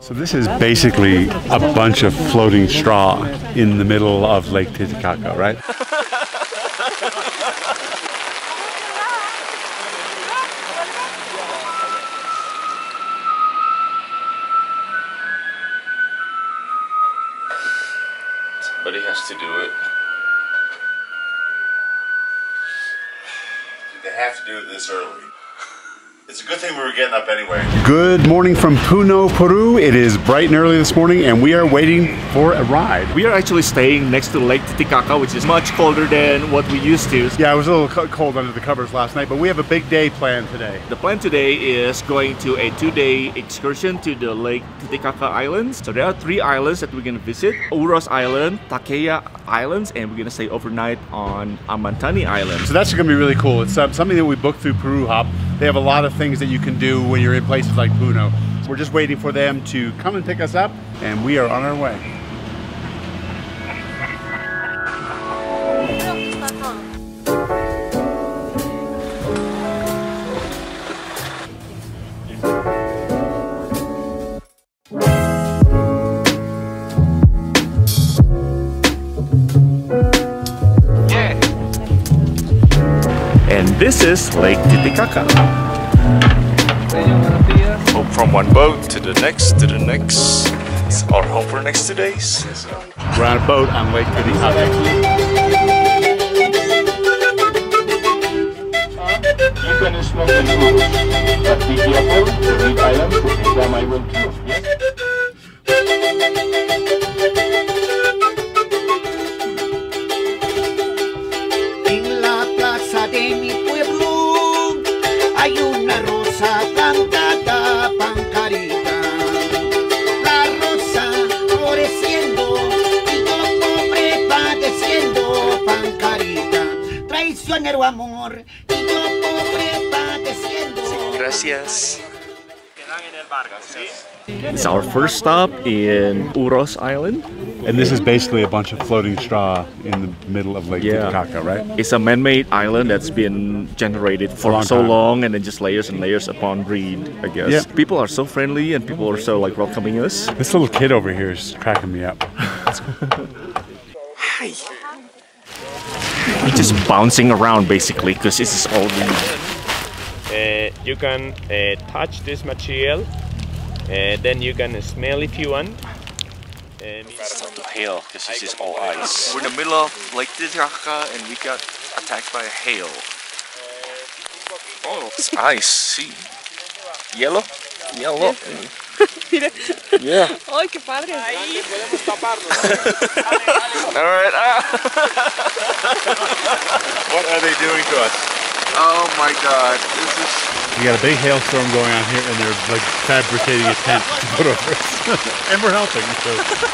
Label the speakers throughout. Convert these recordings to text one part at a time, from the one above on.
Speaker 1: So this is basically a bunch of floating straw in the middle of Lake Titicaca, right?
Speaker 2: Somebody has to do it. They have to do it this early. It's a good thing we were getting up anyway.
Speaker 1: Good morning from Puno, Peru. It is bright and early this morning and we are waiting for a ride.
Speaker 3: We are actually staying next to Lake Titicaca, which is much colder than what we used to.
Speaker 1: Yeah, it was a little cold under the covers last night, but we have a big day planned today.
Speaker 3: The plan today is going to a 2-day excursion to the Lake Titicaca Islands. So there are 3 islands that we're going to visit. Uros Island, Taquile Islands, and we're going to stay overnight on Amantani Island.
Speaker 1: So that's going to be really cool. It's something that we booked through Peru Hop. They have a lot of things that you can do when you're in places like Puno. So we're just waiting for them to come and pick us up, and we are on our way.
Speaker 3: And this is Lake Titicaca. Hop from one boat to the next, to the next. It's our home for the next 2 days.
Speaker 1: We're on a boat on Lake Titicaca.
Speaker 4: You can smoke in Uros, but be careful, the big island, because them I will kill. Yes?
Speaker 5: En la plaza de mi pueblo hay una rosa plantada, pancarita. La rosa floreciendo y yo pobre padeciendo, pancarita. Traicionero amor y yo pobre padeciendo.
Speaker 3: Gracias. It's our first stop in Uros Island.
Speaker 1: And this is basically a bunch of floating straw in the middle of Lake Titicaca, right?
Speaker 3: It's a man-made island that's been generated for so long, and then just layers and layers upon breed, I guess.
Speaker 1: Yeah.
Speaker 3: People are so friendly and people are so like welcoming us.
Speaker 1: This little kid over here is cracking me up.
Speaker 3: Hi. We're just bouncing around basically because this is all reed.
Speaker 6: You can touch this material, then you can smell if you want.
Speaker 3: It's time to hail because this is all ice. We're in the middle of Lake Titicaca and we got attacked by a hail. Oh, it's ice. See? Yellow? Yellow. Yeah.
Speaker 7: ¡Ay, qué padre!
Speaker 3: Alright.
Speaker 2: What are they doing to us?
Speaker 3: Oh my god. This is...
Speaker 1: We got a big hailstorm going on here, and they're like fabricating a tent to put over us. And we're helping, so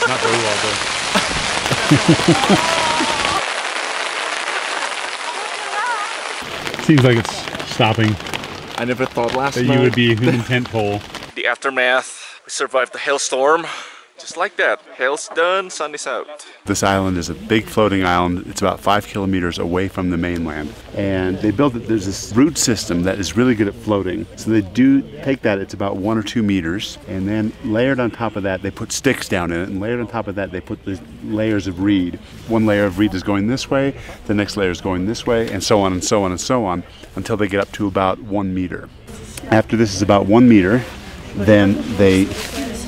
Speaker 1: not very well done. Seems like it's stopping.
Speaker 3: I never thought last
Speaker 1: That
Speaker 3: night
Speaker 1: you would be a human tent pole.
Speaker 3: The aftermath. We survived the hailstorm. Just like that. Hail's done, sun is out.
Speaker 1: This island is a big floating island. It's about 5 kilometers away from the mainland. And they built it, there's this root system that is really good at floating. So they do take that, it's about 1 or 2 meters. And then layered on top of that, they put sticks down in it. And layered on top of that, they put these layers of reed. One layer of reed is going this way, the next layer is going this way, and so on and so on and so on, until they get up to about 1 meter. After this is about 1 meter, then they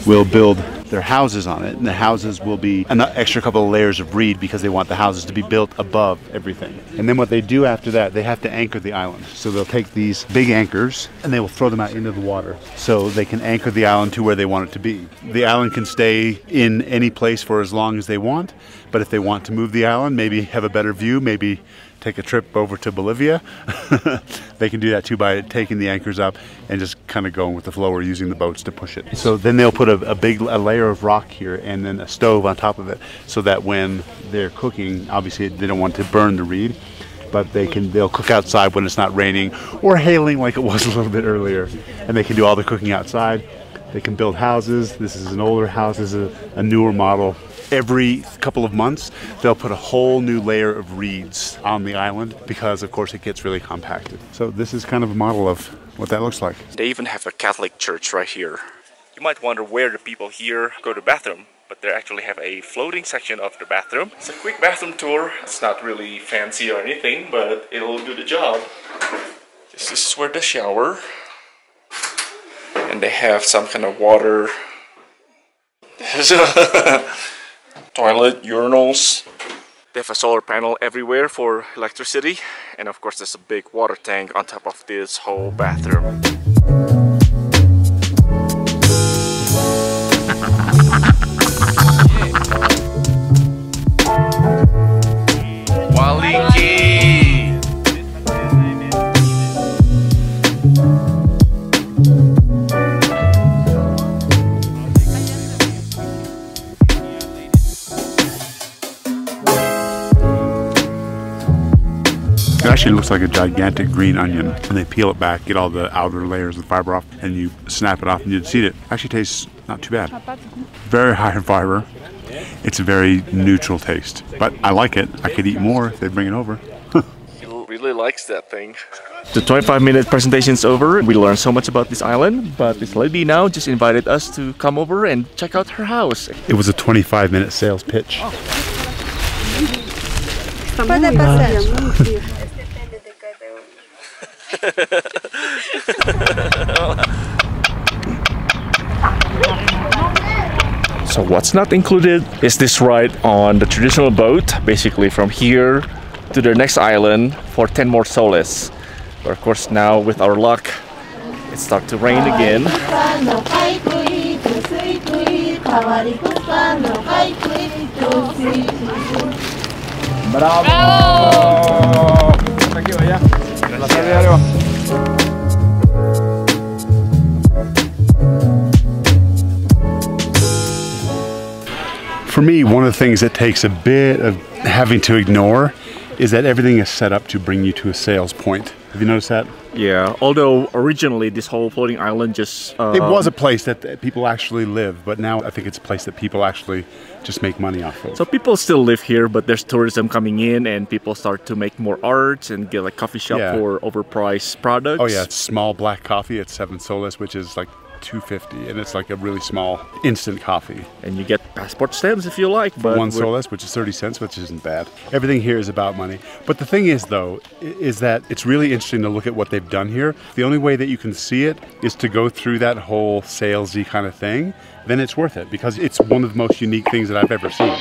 Speaker 1: will build their houses on it, and the houses will be an extra couple of layers of reed because they want the houses to be built above everything. And then what they do after that, they have to anchor the island. So they'll take these big anchors and they will throw them out into the water so they can anchor the island to where they want it to be. The island can stay in any place for as long as they want, but if they want to move the island, maybe have a better view, maybe take a trip over to Bolivia, they can do that too by taking the anchors up and just kind of going with the flow or using the boats to push it. So then they'll put a layer of rock here and then a stove on top of it so that when they're cooking, obviously they don't want to burn the reed, but they'll cook outside when it's not raining or hailing like it was a little bit earlier, and they can do all the cooking outside. They can build houses. This is an older house, this is a newer model. Every couple of months, they'll put a whole new layer of reeds on the island because, of course, it gets really compacted. So this is kind of a model of what that looks like.
Speaker 3: They even have a Catholic church right here. You might wonder where the people here go to the bathroom, but they actually have a floating section of the bathroom. It's a quick bathroom tour. It's not really fancy or anything, but it'll do the job. This is where the shower, and they have some kind of water. There's a toilet, urinals. They have a solar panel everywhere for electricity, and of course there's a big water tank on top of this whole bathroom.
Speaker 1: It actually looks like a gigantic green onion. And they peel it back, get all the outer layers of the fiber off, and you snap it off and you just eat it. Actually tastes not too bad. Very high in fiber. It's a very neutral taste. But I like it. I could eat more if they bring it over.
Speaker 3: He really likes that thing. The 25-minute presentation is over. We learned so much about this island, but this lady now just invited us to come over and check out her house.
Speaker 1: It was a 25-minute sales pitch.
Speaker 3: So what's not included is this ride on the traditional boat, basically from here to the next island for 10 more soles. But of course now with our luck, it starts to rain again.
Speaker 7: Bravo!
Speaker 1: For me, one of the things that takes a bit of having to ignore is that everything is set up to bring you to a sales point. Have you noticed that?
Speaker 3: Yeah, although originally this whole floating island just...
Speaker 1: it was a place that people actually live, but now I think it's a place that people actually just make money off of.
Speaker 3: So people still live here, but there's tourism coming in and people start to make more arts and get like coffee shop for overpriced products.
Speaker 1: Oh yeah, it's small black coffee at 7 soles, which is like $2.50, and it's like a really small instant coffee.
Speaker 3: And you get passport stamps if you like, but
Speaker 1: 1 soles, which is 30 cents, which isn't bad. Everything here is about money. But the thing is though, is that it's really interesting to look at what they've done here. The only way that you can see it is to go through that whole salesy kind of thing. Then it's worth it, because it's one of the most unique things that I've ever seen.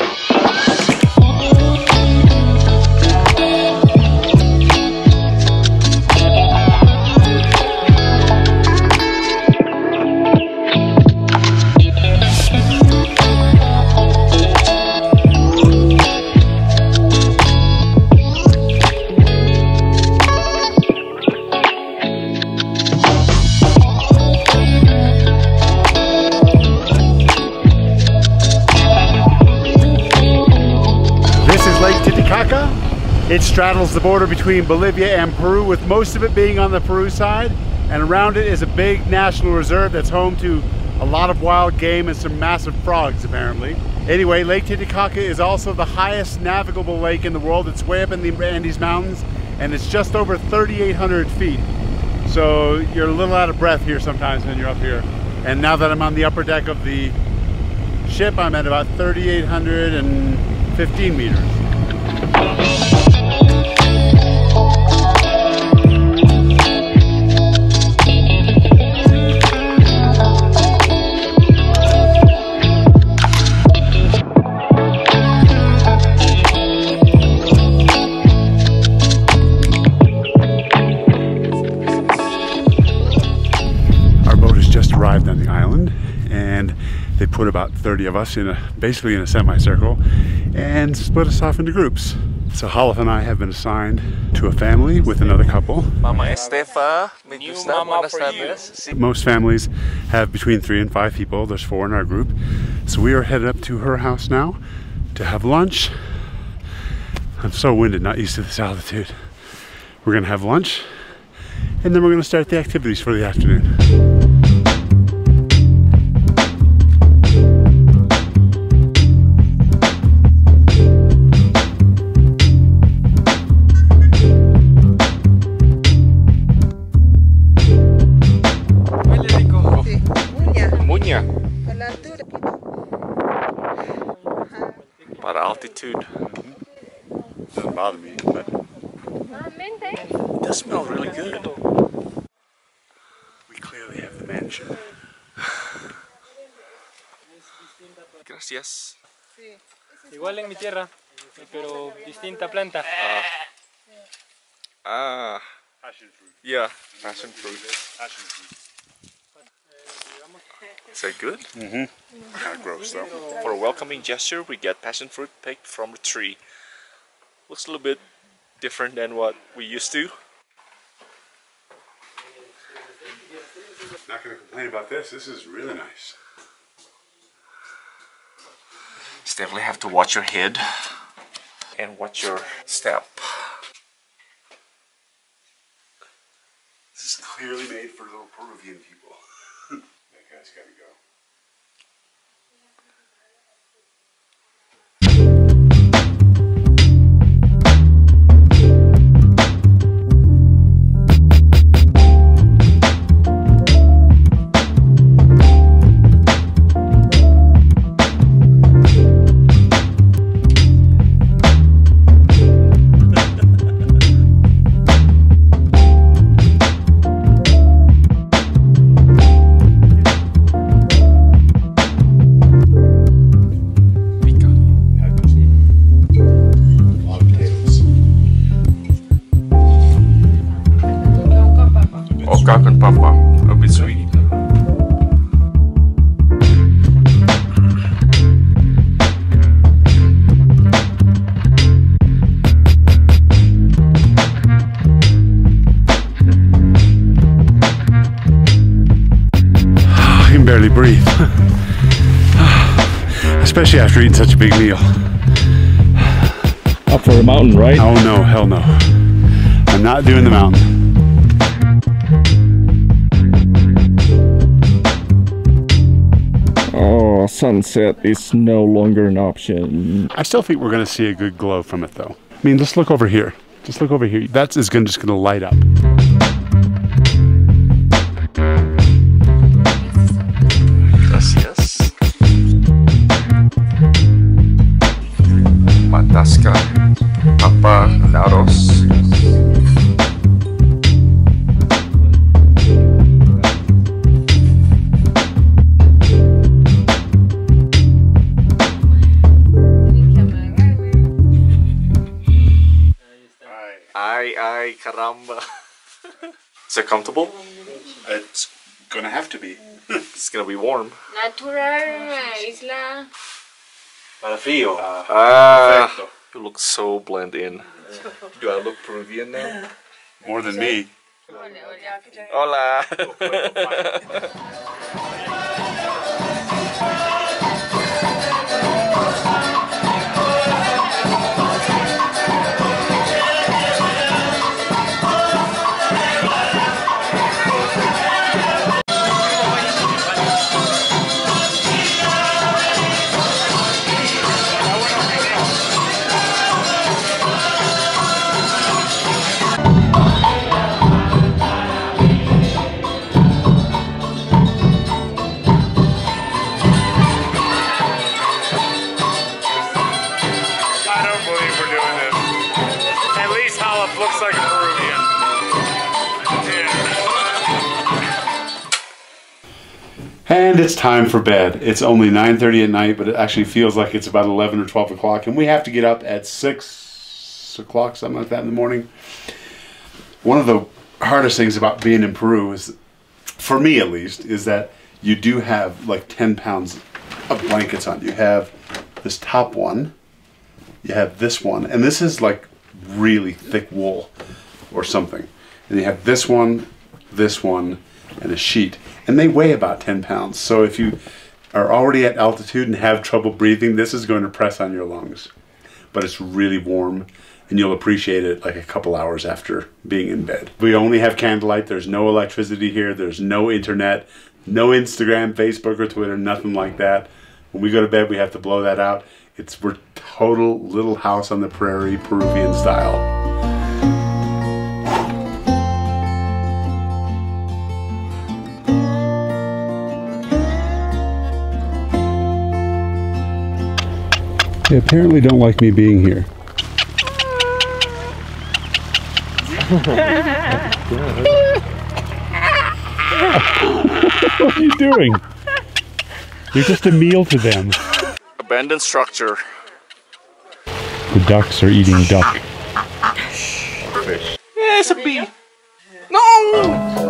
Speaker 1: Lake Titicaca. It straddles the border between Bolivia and Peru, with most of it being on the Peru side, and around it is a big national reserve that's home to a lot of wild game and some massive frogs apparently. Anyway, Lake Titicaca is also the highest navigable lake in the world. It's way up in the Andes Mountains, and it's just over 3,800 feet. So you're a little out of breath here sometimes when you're up here. And now that I'm on the upper deck of the ship, I'm at about 3,815 meters. Our boat has just arrived on the island, and they put about 30 of us in basically in a semicircle and split us off into groups. So Hollis and I have been assigned to a family with another couple.
Speaker 3: Mama Estefa,
Speaker 1: most families have between 3 and 5 people. There's 4 in our group. So we are headed up to her house now to have lunch. I'm so winded, not used to this altitude. We're gonna have lunch, and then we're gonna start the activities for the afternoon.
Speaker 3: Muña. About altitude.
Speaker 1: Doesn't bother me, but
Speaker 3: It does smell really good.
Speaker 1: we clearly have the mansion.
Speaker 3: Gracias.
Speaker 8: Igual en mi tierra, pero distinta planta.
Speaker 1: Passion fruit.
Speaker 3: Yeah, passion fruit.
Speaker 1: Passion fruit.
Speaker 3: Is that good?
Speaker 1: Kind of gross though.
Speaker 3: For a welcoming gesture, we get passion fruit picked from a tree. Looks a little bit different than what we used to.
Speaker 1: Not going to complain about this. This is really nice.
Speaker 3: You definitely have to watch your head and watch your step.
Speaker 1: This is clearly made for little Peruvian people. That guy's got to go.
Speaker 3: Con papa, a bit sweet.
Speaker 1: I can barely breathe. Especially after eating such a big meal.
Speaker 3: Up for a mountain, right?
Speaker 1: Oh no, hell no. I'm not doing the mountain.
Speaker 3: Oh, sunset is no longer an option.
Speaker 1: I still think we're going to see a good glow from it though. I mean, just look over here. Just look over here. That's just going to light up.
Speaker 3: Gracias. Matasca, papa, Uros. Ay, caramba. Is it comfortable?
Speaker 1: It's going to have to be.
Speaker 3: It's gonna be warm.
Speaker 7: Natural isla.
Speaker 1: Para frío.
Speaker 3: Perfecto. You look so blend in. Do I look Peruvian now?
Speaker 1: More than me.
Speaker 3: Hola.
Speaker 8: Looks like a Peruvian.
Speaker 1: And it's time for bed. It's only 9:30 at night, but it actually feels like it's about 11 or 12 o'clock. And we have to get up at 6 o'clock, something like that in the morning. One of the hardest things about being in Peru is, for me at least, is that you do have like 10 pounds of blankets on. You have this top one, you have this one, and this is like really thick wool or something. And you have this one, and a sheet. And they weigh about 10 pounds. So if you are already at altitude and have trouble breathing, this is going to press on your lungs. But it's really warm, and you'll appreciate it like a couple hours after being in bed. We only have candlelight. There's no electricity here. There's no internet, no Instagram, Facebook, or Twitter, nothing like that. When we go to bed, we have to blow that out. We're total little house on the prairie, Peruvian style. They apparently don't like me being here. What are you doing? You're just a meal to them.
Speaker 3: Abandoned structure.
Speaker 1: The ducks are eating duck.
Speaker 3: Fish. Yeah, it's a bee. No!